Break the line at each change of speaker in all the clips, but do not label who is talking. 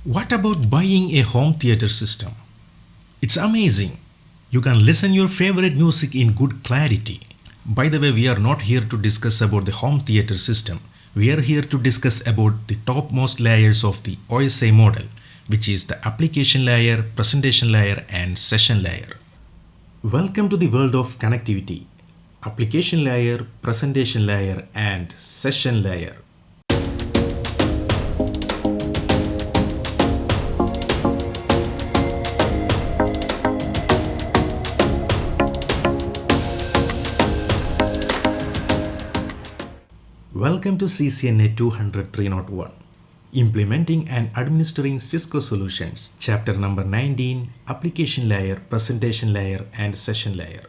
What about buying a home theater system? It's amazing. You can listen your favorite music in good clarity. By the way, we are not here to discuss about the home theater system. We are here to discuss about the topmost layers of the OSI model, which is the application layer, presentation layer, and session layer. Welcome to the world of connectivity. Application layer, presentation layer, and session layer. Welcome to CCNA 200-301, Implementing and Administering Cisco Solutions, Chapter number 19, Application Layer, Presentation Layer, and Session Layer.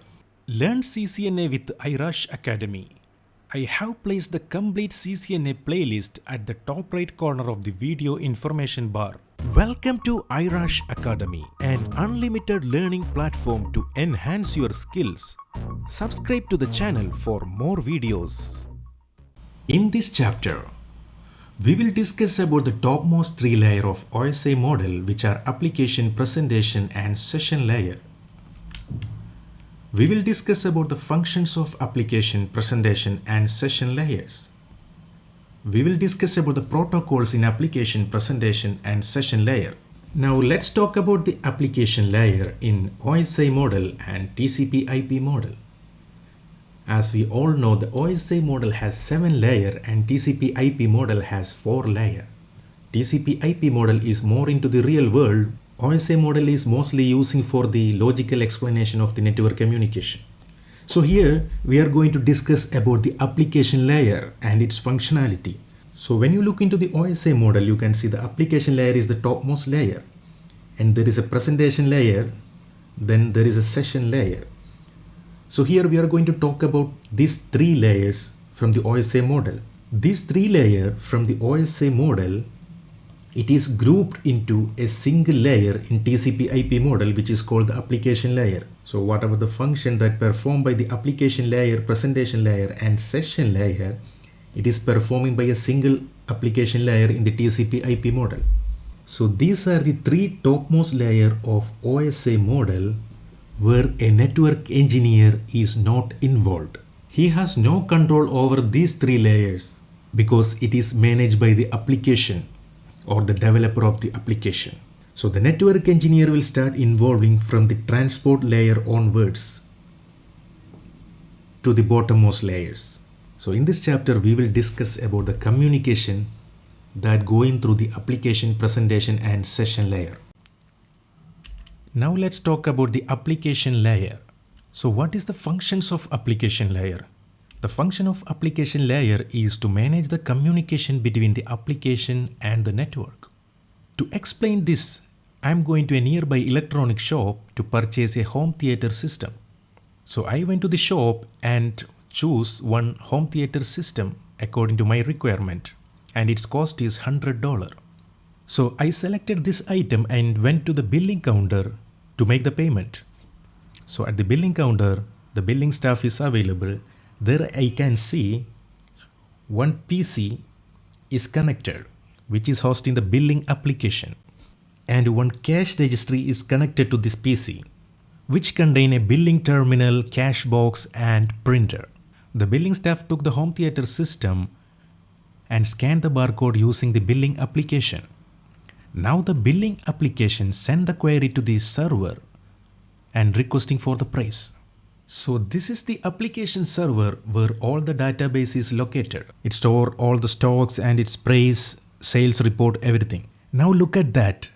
Learn CCNA with iRush Academy. I have placed the complete CCNA playlist at the top right corner of the video information bar. Welcome to iRush Academy, an unlimited learning platform to enhance your skills. Subscribe to the channel for more videos. In this chapter, we will discuss about the topmost three layers of OSI model, which are application, presentation, and session layer. We will discuss about the functions of application, presentation, and session layers. We will discuss about the protocols in application, presentation, and session layer. Now let's talk about the application layer in OSI model and TCP/IP model. As we all know, the OSI model has 7 layers and TCP/IP model has 4 layers. TCP/IP model is more into the real world. OSI model is mostly using for the logical explanation of the network communication. So here we are going to discuss about the application layer and its functionality. So when you look into the OSI model, you can see the application layer is the topmost layer, and there is a presentation layer, then there is a session layer. So here we are going to talk about these 3 layers from the OSI model. These 3 layers from the OSI model, it is grouped into a single layer in TCP/IP model, which is called the application layer. So whatever the function that performed by the application layer, presentation layer, and session layer, it is performing by a single application layer in the TCP/IP model. So these are the 3 topmost layers of OSI model where a network engineer is not involved. He has no control over these 3 layers because it is managed by the application or the developer of the application. So the network engineer will start involving from the transport layer onwards to the bottommost layers. So in this chapter, we will discuss about the communication that going through the application, presentation, and session layer. Now let's talk about the application layer. So what is the functions of application layer? The function of application layer is to manage the communication between the application and the network. To explain this, I'm going to a nearby electronic shop to purchase a home theater system. So I went to the shop and choose one home theater system according to my requirement, and its cost is $100. So I selected this item and went to the billing counter to make the payment. So at the billing counter, the billing staff is available. There I can see one PC is connected, which is hosting the billing application, and one cash registry is connected to this PC, which contain a billing terminal, cash box, and printer. The billing staff took the home theater system and scanned the barcode using the billing application. Now the billing application send the query to the server and requesting for the price. So this is the application server where all the database is located. It stores all the stocks and its price, sales report, everything. Now look at that.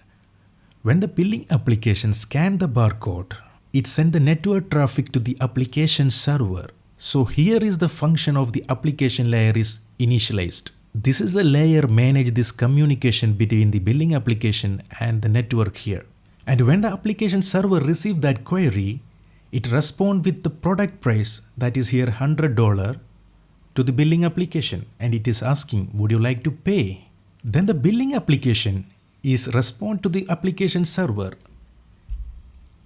When the billing application scanned the barcode, it sent the network traffic to the application server. So here is the function of the application layer is initialized. This is the layer manage this communication between the billing application and the network here. And when the application server receive that query, it respond with the product price, that is here $100, to the billing application, and it is asking, would you like to pay? Then the billing application is respond to the application server.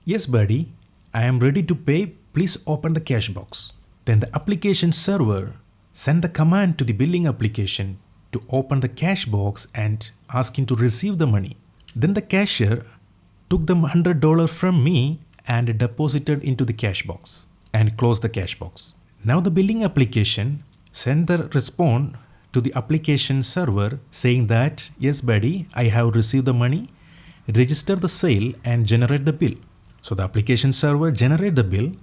Yes, buddy, I am ready to pay. Please open the cash box. Then the application server send the command to the billing application to open the cash box and asking to receive the money. Then the cashier took the $100 from me and deposited into the cash box and closed the cash box. Now the billing application sent the response to the application server saying that, yes buddy, I have received the money, register the sale and generate the bill. So the application server generate the bill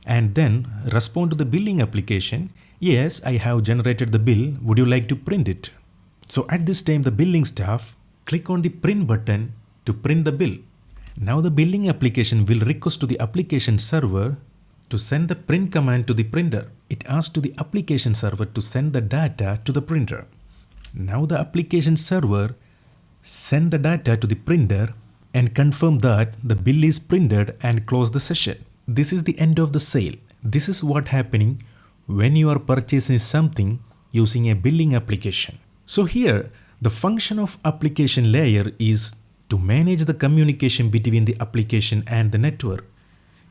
and then respond to the billing application, yes, I have generated the bill, would you like to print it? So at this time the billing staff click on the print button to print the bill. Now the billing application will request to the application server to send the print command to the printer. It asks to the application server to send the data to the printer. Now the application server send the data to the printer and confirm that the bill is printed and close the session. This is the end of the sale. This is what happening when you are purchasing something using a billing application. So here the function of application layer is to manage the communication between the application and the network.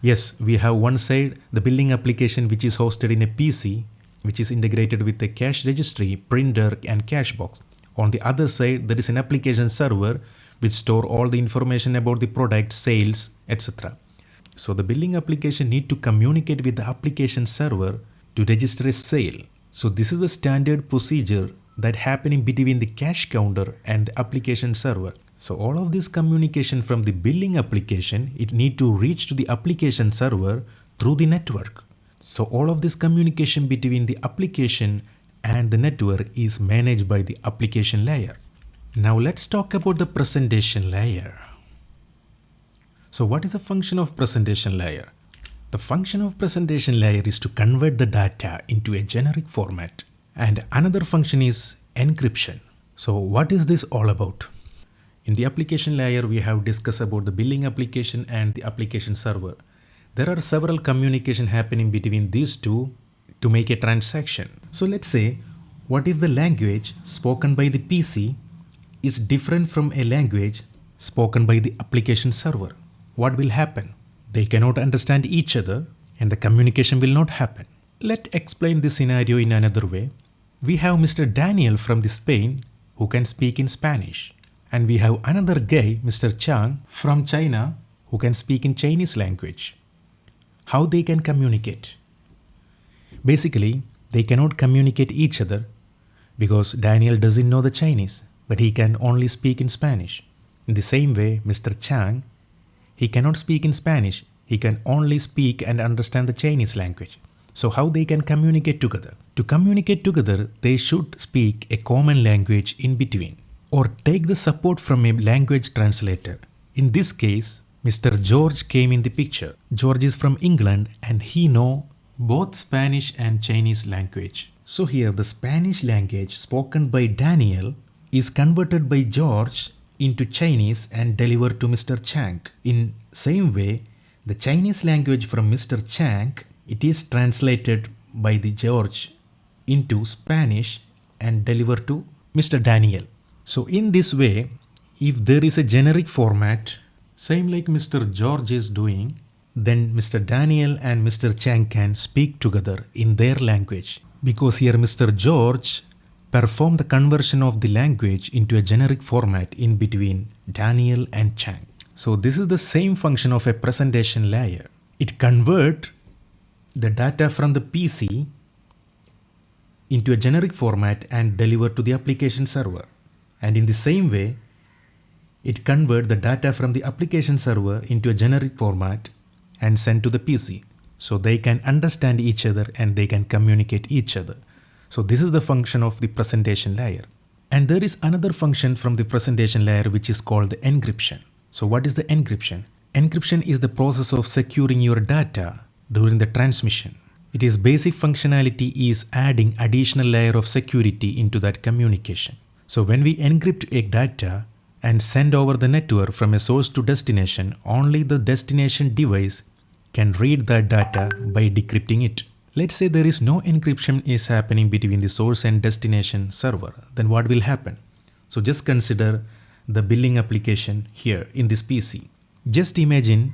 Yes, we have one side the billing application which is hosted in a PC which is integrated with a cash registry, printer and cash box. On the other side there is an application server which store all the information about the product, sales, etc. So the billing application need to communicate with the application server to register a sale. So this is the standard procedure that happening between the cash counter and the application server. So all of this communication from the billing application, it need to reach to the application server through the network. So all of this communication between the application and the network is managed by the application layer. Now let's talk about the presentation layer. So what is the function of presentation layer? The function of presentation layer is to convert the data into a generic format. And another function is encryption. So what is this all about? In the application layer, we have discussed about the billing application and the application server. There are several communication happening between these two to make a transaction. So let's say, what if the language spoken by the PC is different from a language spoken by the application server? What will happen? They cannot understand each other and the communication will not happen. Let's explain this scenario in another way. We have Mr. Daniel from Spain who can speak in Spanish. And we have another guy, Mr. Chang from China who can speak in Chinese language. How they can communicate? Basically, they cannot communicate each other because Daniel doesn't know the Chinese, but he can only speak in Spanish. In the same way, Mr. Chang, he cannot speak in Spanish. He can only speak and understand the Chinese language. So how they can communicate together? To communicate together, they should speak a common language in between or take the support from a language translator. In this case, Mr. George came in the picture. George is from England and he know both Spanish and Chinese language. So here the Spanish language spoken by Daniel is converted by George into Chinese and delivered to Mr. Chang. In same way, the Chinese language from Mr. Chang, it is translated by the George into Spanish and delivered to Mr. Daniel. So in this way, if there is a generic format, same like Mr. George is doing, then Mr. Daniel and Mr. Chang can speak together in their language. Because here Mr. George performed the conversion of the language into a generic format in between Daniel and Chang. So this is the same function of a presentation layer. It converts the data from the PC into a generic format and deliver to the application server. And in the same way, it converts the data from the application server into a generic format and send to the PC. So they can understand each other and they can communicate each other. So this is the function of the presentation layer. And there is another function from the presentation layer which is called the encryption. So what is the encryption? Encryption is the process of securing your data during the transmission. Its basic functionality is adding additional layer of security into that communication. So when we encrypt a data and send over the network from a source to destination, only the destination device can read that data by decrypting it. Let's say there is no encryption is happening between the source and destination server. Then what will happen? So just consider the billing application here in this PC. Just imagine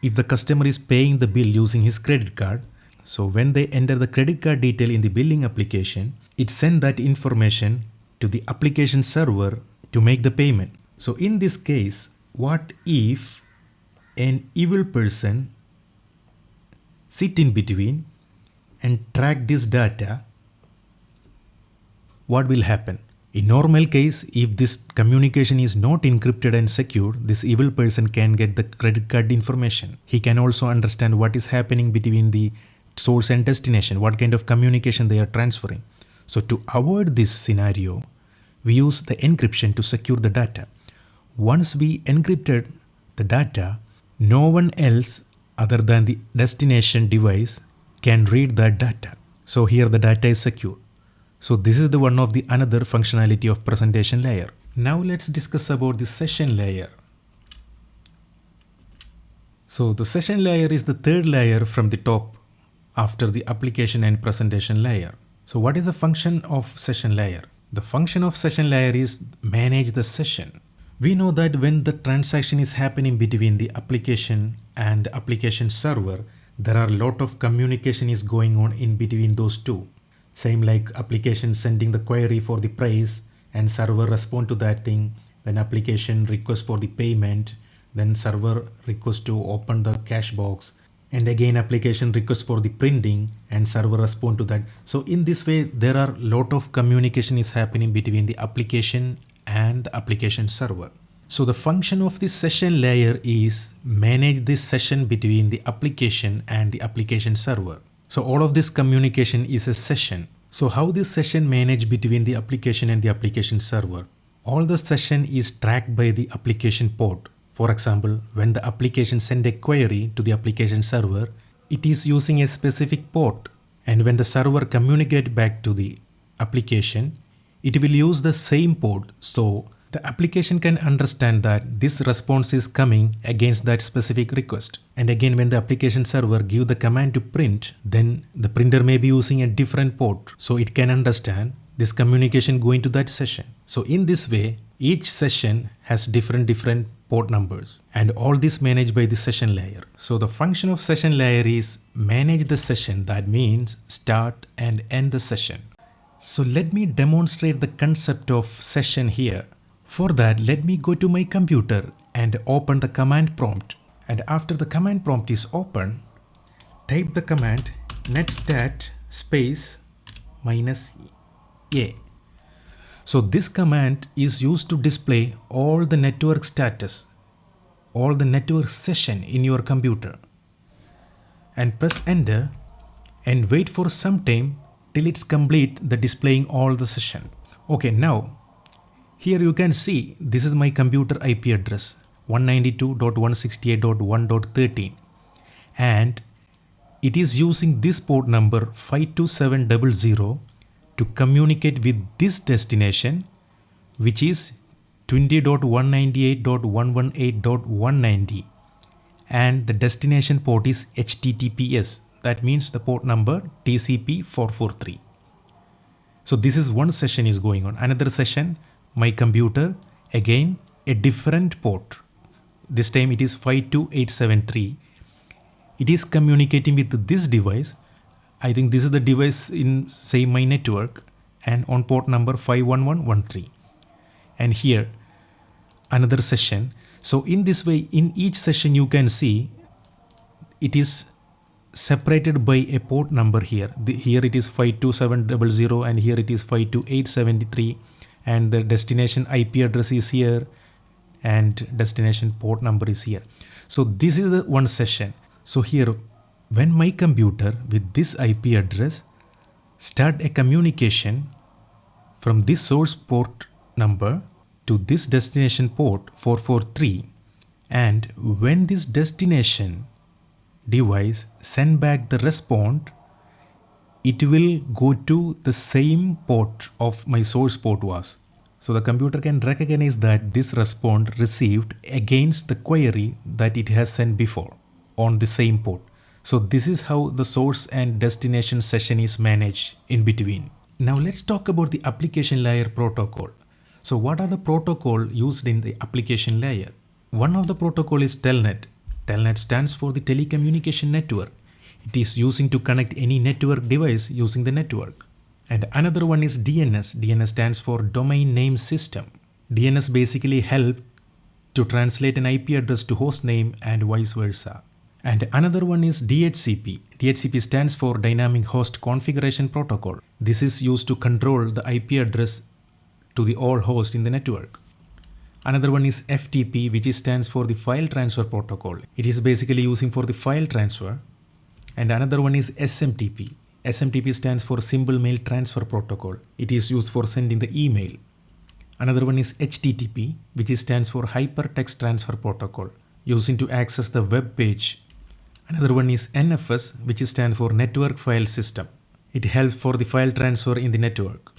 if the customer is paying the bill using his credit card. So when they enter the credit card detail in the billing application, it sends that information to the application server to make the payment. So in this case, what if an evil person sit in between and track this data? What will happen? In normal case, if this communication is not encrypted and secure, this evil person can get the credit card information. He can also understand what is happening between the source and destination, what kind of communication they are transferring. So to avoid this scenario, we use the encryption to secure the data. Once we encrypted the data, no one else other than the destination device can read that data. So here the data is secure. So this is the one of the another functionality of presentation layer. Now let's discuss about the session layer. So the session layer is the third layer from the top after the application and presentation layer. So what is the function of session layer? The function of session layer is manage the session. We know that when the transaction is happening between the application and the application server, there are a lot of communication is going on in between those two. Same like application sending the query for the price and server respond to that thing, then application request for the payment, then server request to open the cache box, and again application request for the printing and server respond to that. So in this way, there are a lot of communication is happening between the application and the application server. So the function of this session layer is manage this session between the application and the application server. So all of this communication is a session. So how this session manage between the application and the application server? All the session is tracked by the application port. For example, when the application send a query to the application server, it is using a specific port. And when the server communicate back to the application, it will use the same port. So the application can understand that this response is coming against that specific request. And again, when the application server give the command to print, then the printer may be using a different port. So it can understand this communication going to that session. So in this way, each session has different port numbers, and all this managed by the session layer. So the function of session layer is manage the session. That means start and end the session. So let me demonstrate the concept of session here. For that, let me go to my computer and open the command prompt. And after the command prompt is open, type the command netstat space -a. So this command is used to display all the network status, all the network session in your computer. And press enter and wait for some time till it's complete the displaying all the session. Okay, now here you can see this is my computer IP address 192.168.1.13, and it is using this port number 52700 to communicate with this destination, which is 20.198.118.190, and the destination port is HTTPS. That means the port number TCP443. So this is one session is going on. Another session, my computer, again a different port. This time it is 52873. It is communicating with this device. I think this is the device in say my network, and on port number 51113. And here another session. So in this way, in each session you can see it is separated by a port number here. Here it is 52700 and here it is 52873, and the destination IP address is here and destination port number is here. So this is the one session. So here, when my computer with this IP address start a communication from this source port number to this destination port 443, and when this destination device send back the response, it will go to the same port of my source port was. So the computer can recognize that this response received against the query that it has sent before on the same port. So this is how the source and destination session is managed in between. Now let's talk about the application layer protocol. So what are the protocol used in the application layer? One of the protocol is Telnet. Telnet stands for the telecommunication network. It is using to connect any network device using the network. And another one is DNS. DNS stands for domain name system. DNS basically help to translate an IP address to host name and vice versa. And another one is DHCP. DHCP stands for Dynamic Host Configuration Protocol. This is used to control the IP address to the all host in the network. Another one is FTP, which stands for the File Transfer Protocol. It is basically using for the file transfer. And another one is SMTP. SMTP stands for Simple Mail Transfer Protocol. It is used for sending the email. Another one is HTTP, which stands for Hypertext Transfer Protocol, using to access the web page. Another one is NFS, which stands for Network File System. It helps for the file transfer in the network.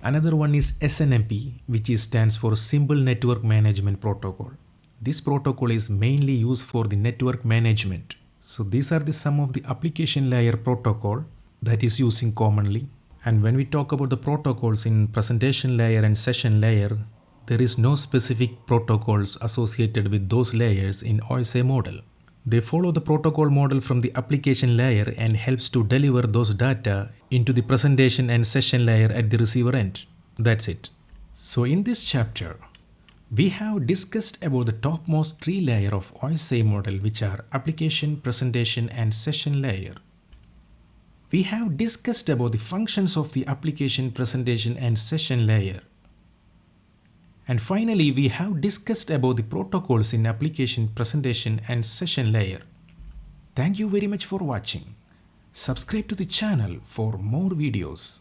Another one is SNMP, which stands for Simple Network Management Protocol. This protocol is mainly used for the network management. So these are the some of the application layer protocol that is using commonly. And when we talk about the protocols in presentation layer and session layer, there is no specific protocols associated with those layers in OSI model. They follow the protocol model from the application layer and helps to deliver those data into the presentation and session layer at the receiver end. That's it. So in this chapter, we have discussed about the topmost three layers of OSI model, which are application, presentation and session layer. We have discussed about the functions of the application, presentation and session layer. And finally, we have discussed about the protocols in application, presentation and session layer. Thank you very much for watching. Subscribe to the channel for more videos.